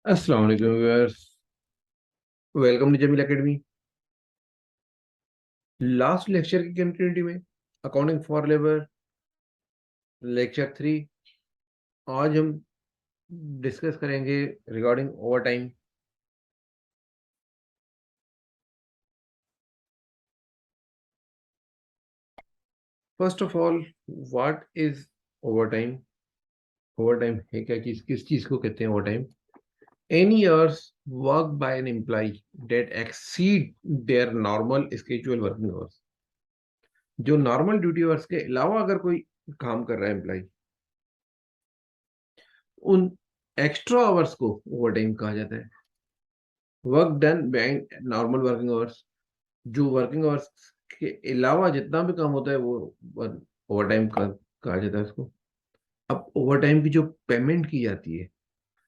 अस्सलाम वालेकुम viewers. Welcome to Jameel academy. Last lecture की कंटिन्यूटी में अकाउंटिंग फॉर लेबर लेक्चर 3। आज हम डिस्कस करेंगे regarding over time. First of all, what is over time? Over time है क्या चीज? किस चीज को कहते हैं over time? Any hours work by an employ that exceed their normal schedule working hours. जो नॉर्मल ड्यूटी आवर्स के अलावा अगर कोई काम कर रहा है एम्प्लॉय, उन एक्स्ट्रा आवर्स को ओवर टाइम कहा जाता है। Work done behind normal working hours, जो वर्किंग आवर्स के अलावा जितना भी काम होता है वो ओवर टाइम का कहा जाता है उसको। अब ओवर टाइम की जो पेमेंट की जाती है,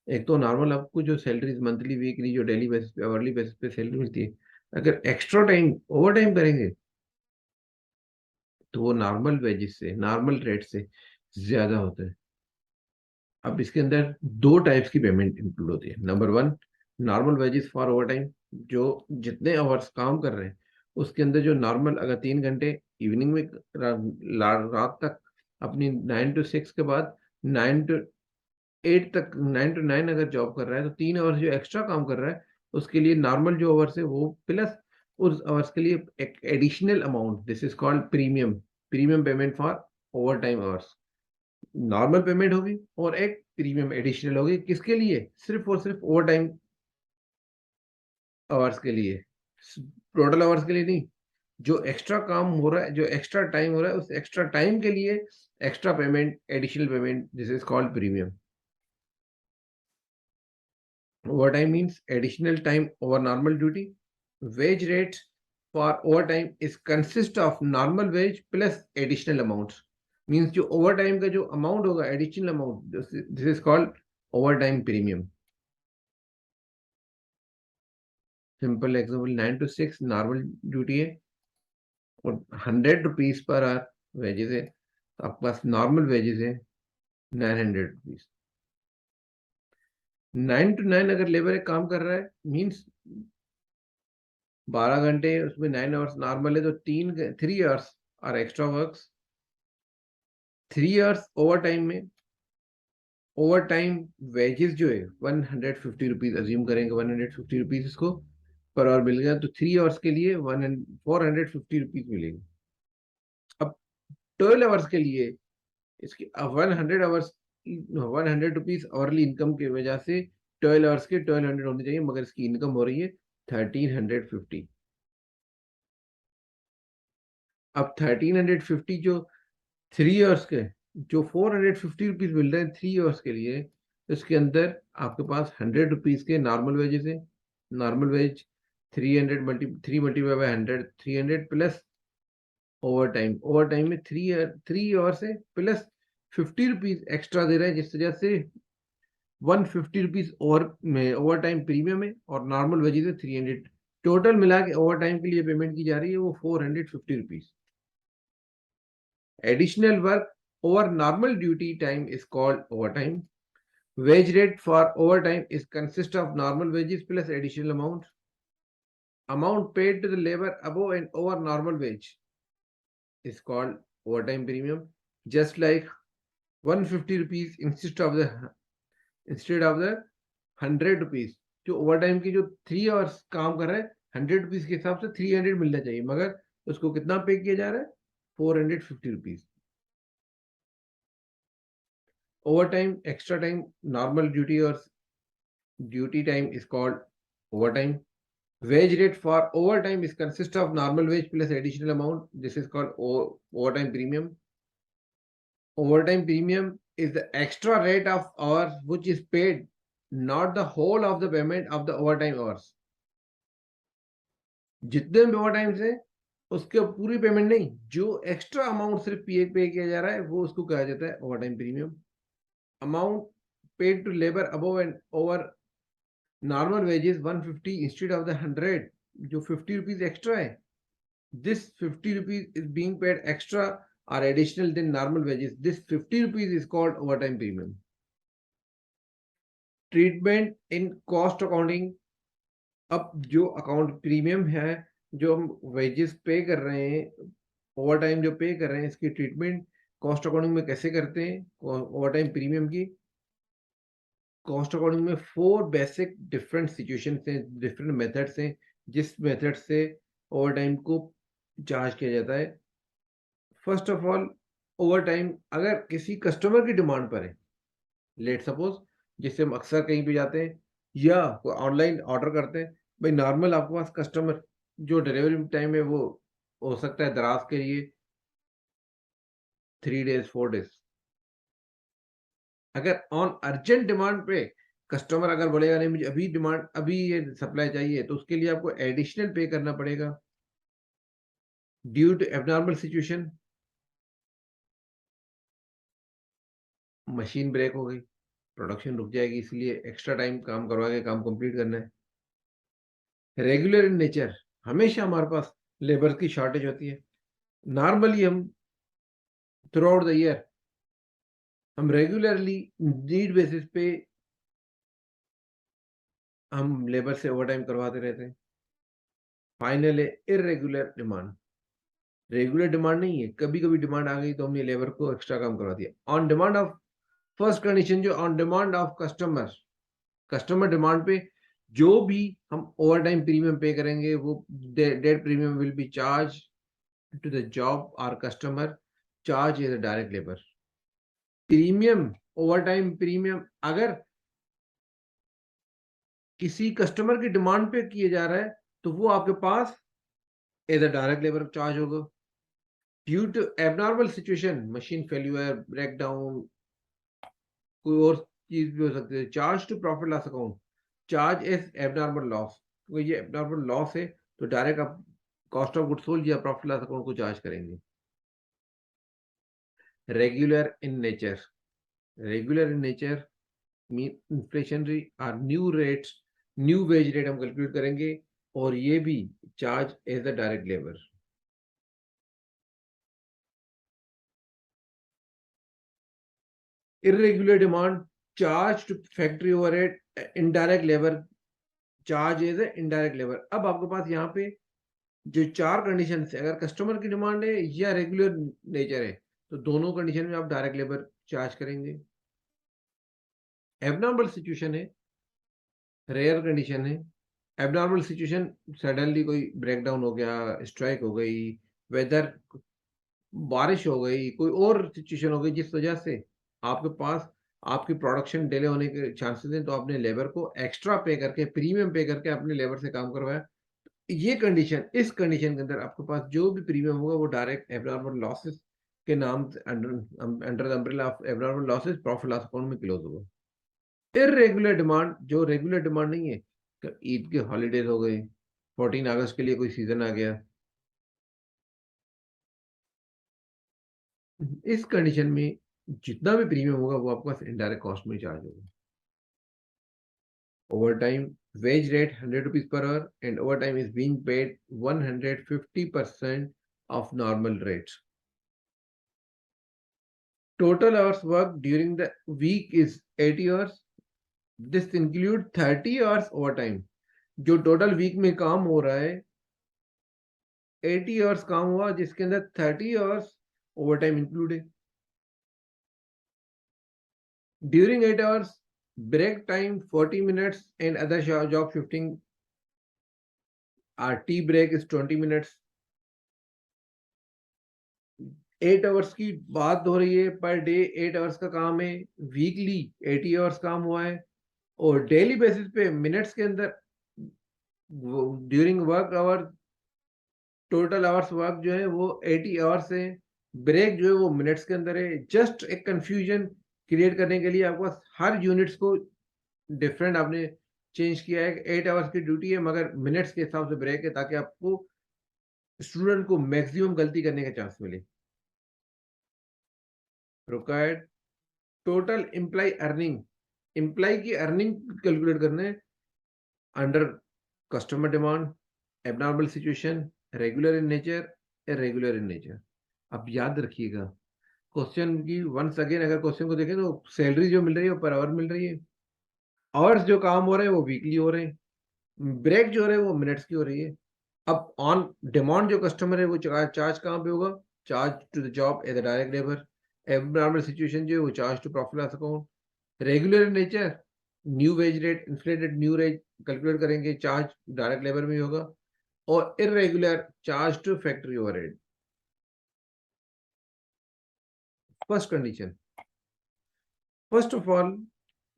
एक तो नॉर्मल आपको जो सैलरी मंथली वीकली जो डेली बेसिस पे आवरली बेसिस पे सैलरी मिलती है, अगर एक्स्ट्रा टाइम ओवर टाइम करेंगे तो वो नॉर्मल वेजेस से, नॉर्मल रेट से ज्यादा होता है। अब इसके अंदर दो टाइप्स की पेमेंट इंक्लूड होती है। Number one, normal wages for over time, जो जितने आवर्स काम कर रहे हैं उसके अंदर जो नॉर्मल, अगर 3 घंटे इवनिंग में रात तक अपनी 9 to 6 के बाद 9 to 8 तक, 9 to 9 अगर जॉब कर रहा है तो 3 आवर्स जो एक्स्ट्रा काम कर रहा है उसके लिए नॉर्मल जो आवर्स है वो प्लस उस आवर्स के लिए एक additional amount, this is called premium. Premium payment for over time hours. Normal payment होगी और एक प्रीमियम एडिशनल होगी, किसके लिए? सिर्फ और सिर्फ ओवर टाइम आवर्स के लिए, टोटल आवर्स के लिए नहीं। जो एक्स्ट्रा काम हो रहा है, जो एक्स्ट्रा टाइम हो रहा है, उस एक्स्ट्रा टाइम के लिए extra payment, additional payment, this is called premium. Over time means additional time over normal duty. Wage rate for over time is consist of normal wage plus additional amount. Means जो over time का जो amount होगा, additional amount, this is called over time premium. Simple example, 9 to 6 normal duty है और 100 rupees per our wages है, तो आपके पास normal wages है 900 रुपीज। 9 to 9 अगर लेबर एक काम कर रहा है, मीन्स 12 घंटे, उसमें 9 आवर्स नॉर्मल है, तो 3 hours are extra work. 3 hours over time में, ओवर टाइम वेजेस जो है 150 रुपीज, अज्यूम करेंगे 150 रुपीज इसको पर आवर मिल गया, तो 3 आवर्स के लिए 450 रुपीज मिलेंगे। अब 12 आवर्स के लिए इसकी 100 आवर्स, 100 रुपीज आवरली इनकम की वजह से 12 आवर्स के 1200 होने चाहिए, मगर इसकी इनकम हो रही है 1350। अब 1350 जो 3 आवर्स के, जो 450 रुपीज मिल रहे हैं 3 आवर्स के लिए, तो इसके अंदर आपके पास 100 रुपीज के नॉर्मल वेजेस है। Normal wage 3 multiply by 100, 300 plus over time. Over time में थ्री आवर्स है प्लस 50 रुपीज एक्स्ट्रा दे रहे हैं, जिस वजह से 150 रुपीज ओवर टाइम प्रीमियम है और नॉर्मल वेजेस है 300। टोटल मिला के ओवर टाइम के लिए पेमेंट की जा रही है वो 450 rupees. Additional work over normal duty time is called over time. Wage rate for over time is consist of normal wages plus additional amount. Amount paid to the labour above and over normal wage is called overtime premium. Just like 150 rupees instead of the 100 rupees, जो over time की जो 3 hours काम कर रहा है 100 rupees के हिसाब से 300 मिलना चाहिए, मगर उसको कितना पे किया जा रहा है? 450 rupees. Over time, extra time, normal duty और duty time is called over time. Wage rate for overtime is consist of normal wage plus additional amount. This is called overtime premium. Overtime premium is the extra rate of hours which is paid, not the whole of the payment of the overtime hours. जितने भी over times है उसके पूरी payment नहीं, जो extra amount सिर्फ पे किया जा रहा है वो उसको कहा जाता है over time premium. Amount paid to labour above and over normal wages 150 instead of the 100, जो 50 रुपीज एक्स्ट्रा है, this 50 rupees is being paid extra or additional than normal wages. This 50 rupees is called overtime premium. Treatment in cost accounting. अब जो account premium है, जो हम wages पे कर रहे हैं, ओवर टाइम जो पे कर रहे हैं, इसकी ट्रीटमेंट कॉस्ट अकाउंटिंग में कैसे करते हैं? ओवर टाइम प्रीमियम की कॉस्ट अकाउंटिंग में 4 बेसिक डिफरेंट सिचुएशंस हैं, डिफरेंट मेथड्स हैं, जिस मेथड से ओवर टाइम को चार्ज किया जाता है। First of all, over time अगर किसी कस्टमर की डिमांड पर है, लेट सपोज, जिससे हम अक्सर कहीं पे जाते हैं या ऑनलाइन ऑर्डर करते हैं, भाई नॉर्मल आपके पास कस्टमर जो डिलीवरी टाइम है वो हो सकता है दराज के लिए 3 days 4 days। अगर ऑन अर्जेंट डिमांड पे कस्टमर अगर बोलेगा नहीं मुझे अभी डिमांड, अभी ये सप्लाई चाहिए, तो उसके लिए आपको एडिशनल पे करना पड़ेगा due to abnormal situation. Machine break हो गई, प्रोडक्शन रुक जाएगी, इसलिए एक्स्ट्रा टाइम काम करवा के काम कंप्लीट करना है। रेगुलर इन नेचर, हमेशा हमारे पास लेबर की शॉर्टेज होती है। नॉर्मली हम थ्रू आउट द ईयर हम रेगुलरली नीड बेसिस पे हम लेबर से ओवर टाइम करवाते रहते हैं। फाइनल है इरेगुलर डिमांड। रेगुलर डिमांड नहीं है, कभी कभी डिमांड आ गई तो हमने लेबर को एक्स्ट्रा काम करवा दिया on demand of. First condition जो on demand of customer, customer demand पे जो भी हम ओवर टाइम प्रीमियम पे करेंगे वो that premium will be charge to the job और customer charge as a direct labour. Premium, over time premium अगर किसी कस्टमर की डिमांड पे किया जा रहा है तो वो आपके पास as a direct labour charge होगा। Due to abnormal situation, machine failure, breakdown, कोई और चीज भी हो सकती है, charge to profit loss account, charge is abnormal loss. तो ये एबनॉर्मल लॉस है तो डायरेक्ट आप कॉस्ट ऑफ गुड्स सोल्ड या प्रॉफिट लॉस अकाउंट को चार्ज करेंगे। Regular in nature, regular in nature mean inflationary और new rates, new wage rate हम कैलकुलेट करेंगे और ये भी charge as a direct labour. irregular demand, charge to factory overhead, indirect labor, charge as a indirect labour. अब आपके पास यहाँ पे जो 4 कंडीशन है, अगर कस्टमर की डिमांड है या रेगुलर नेचर है तो दोनों कंडीशन में आप डायरेक्ट लेबर चार्ज करेंगे। एबनॉर्मल सिचुएशन है, रेयर कंडीशन है। एबनॉर्मल सिचुएशन, सडनली कोई ब्रेकडाउन हो गया, स्ट्राइक हो गई, वेदर, बारिश हो गई, कोई और सिचुएशन हो गई जिस वजह से आपके पास आपकी प्रोडक्शन डिले होने के चांसेस हैं, तो आपने लेबर को एक्स्ट्रा पे करके, प्रीमियम पे करके अपने लेबर से काम करवाया। ये कंडीशन, इस कंडीशन के अंदर आपके पास जो भी प्रीमियम होगा वो डायरेक्ट एबनॉर्मल लॉसेस के नाम से under under the umbrella of abnormal losses profit loss account में क्लोज होगा। इररेगुलर डिमांड, जो रेगुलर डिमांड नहीं है, तो ईद के हॉलीडेज हो गई, 14 अगस्त के लिए कोई सीजन आ गया, इस कंडीशन में जितना भी प्रीमियम होगा वो आपके पास इनडायरेक्ट कॉस्ट में चार्ज होगा। Overtime wage rate 100 rupees per hour and overtime is being paid 150% of normal rates. Total hours worked during the week is 80 hours. This include 30 hours overtime. जो total week में काम हो रहा है 80 hours काम हुआ, जिसके अंदर 30 आवर्स ओवरटाइम इंक्लूड है। During 8 hours break time 40 minutes and other job shifting, our tea break is 20 minutes। 8 hours की बात हो रही है, पर डे 8 आवर्स का काम है, वीकली 80 आवर्स काम हुआ है और डेली बेसिस पे मिनट्स के अंदर during work hour total hours work जो है वो 80 आवर्स है, ब्रेक जो है वो मिनट्स के अंदर है। जस्ट एक कंफ्यूजन क्रिएट करने के लिए आपको हर यूनिट्स को डिफरेंट आपने चेंज किया है। 8 आवर्स की ड्यूटी है मगर मिनट्स के हिसाब से ब्रेक है, ताकि आपको स्टूडेंट को मैक्सिमम गलती करने का चांस मिले। Required total employ earning, employ की अर्निंग कैलकुलेट करना है under customer demand, abnormal situation, regular in nature, irregular in nature. अब याद रखिएगा क्वेश्चन की वंस अगेन, अगर क्वेश्चन को देखें तो सैलरी जो मिल रही है वो पर आवर मिल रही है, आवर्स जो काम हो रहे हैं वो वीकली हो रहे हैं, ब्रेक जो हो रहे हैं वो मिनट्स की हो रही है। अब ऑन डिमांड जो कस्टमर है वो चार्ज कहाँ पे होगा? Charge to the job as a direct labour. Abnormal situation जो है वो charge to profit loss account. Regular in nature, new wage rate, inflated new rate calculate करेंगे, चार्ज डायरेक्ट लेबर में ही होगा। और irregular, charge to factory overhead. First condition, first of all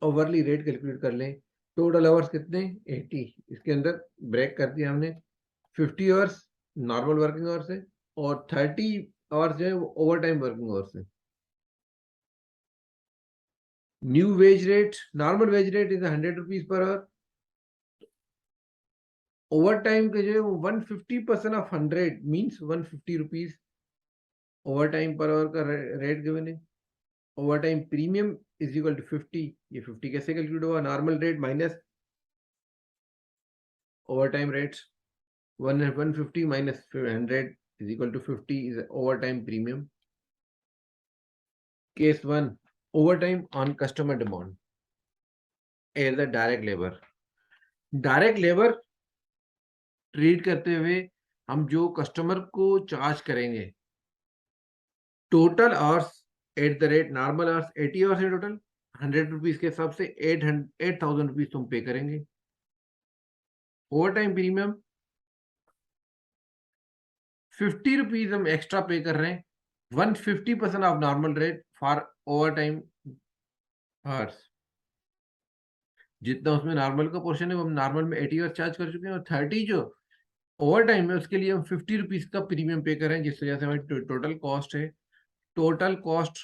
hourly rate calculate कर लें। Total hours कितने? 80। इसके अंदर ब्रेक कर दिया हमने। 50 आवर्स नॉर्मल वर्किंग आवर्स है और 30 आवर्स जो है वो ओवर टाइम वर्किंग आवर्स है। New wage rate, normal wage rate is 100 rupees per hour. Over time के जो है वो 150% of 100 means 150 rupees over time per hour का रेट गिवन है। Over time premium is equal to 50। ये 50 कैसे कैलकुलेट होगा? Normal rate minus over time rates. 150 minus 100 is equal to 50 is overtime premium. Case 1, overtime on customer demand as a direct labor. Direct labour treat करते हुए हम जो customer को charge करेंगे, total hours at the rate, normal hours 80 hours है total, 100 rupees के हिसाब से 8,000 रुपीज तुम पे करेंगे। ओवर टाइम प्रीमियम 50 रुपीज हम एक्स्ट्रा पे कर रहे हैं, 150% of normal rate for over time hours. जितना उसमें नॉर्मल का पोर्शन है वो हम नॉर्मल में 80 आवर्स चार्ज कर चुके हैं, और 30 जो ओवर टाइम है उसके लिए हम 50 रुपीज का प्रीमियम पे कर रहे हैं, जिस वजह से हमारी टोटल कॉस्ट है, total cost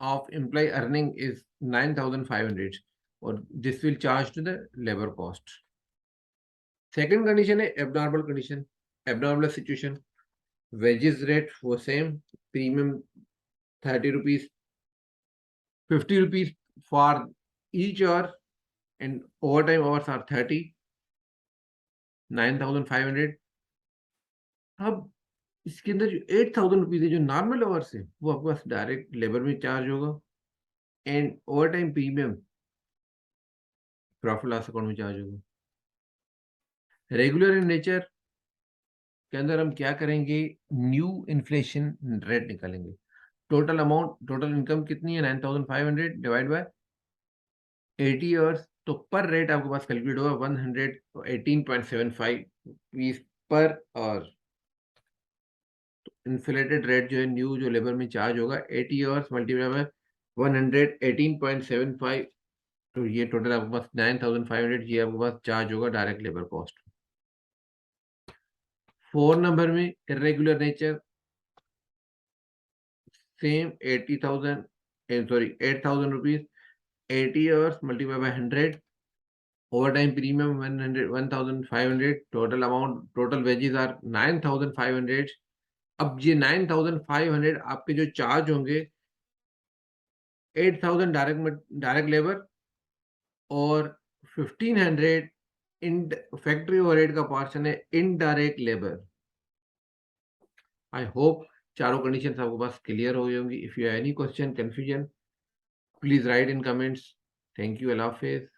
of employ earning is 9,500 और this will charge to the labour cost. Second condition है abnormal condition, abnormal situation. Wages rate वो same, premium 30 rupees, 50 rupees for each hour and overtime hours are 30, 9,500। अब इसके अंदर जो 8,000 rupees है जो normal hours है वो आपके पास डायरेक्ट लेबर में चार्ज होगा, and over time premium profit loss account में चार्ज होगा। रेगुलर इन नेचर के अंदर हम क्या करेंगे? न्यू इन्फ्लेशन रेट निकालेंगे। टोटल अमाउंट, टोटल इनकम कितनी है? 9,500 डिवाइड बाय 80 आवर्स, तो पर रेट आपके पास कैलकुलेट होगा 118.75 rupees per our. Inflated rate जो है न्यू जो लेबर में चार्ज होगा 80 आवर्स मल्टीप्लाई बाय 118.75, तो ये टोटल आपके पास 9,500 ये आपके पास चार्ज होगा डायरेक्ट लेबर कॉस्ट। 4 नंबर में irregular nature, same 8,000 rupees, 80 hours multiply by 100, over time premium 1,500, total amount, total wages are 9,500। अब ये 9,500 आपके जो चार्ज होंगे, 8,000 डायरेक्ट लेबर और 1,500 इन फैक्ट्री ओवरहेड का पोर्शन है इनडायरेक्ट लेबर। आई होप चारों कंडीशंस आपके पास क्लियर हो गई होंगी। If you have any question, confusion, please right in comments. Thank you, Allah Hafiz.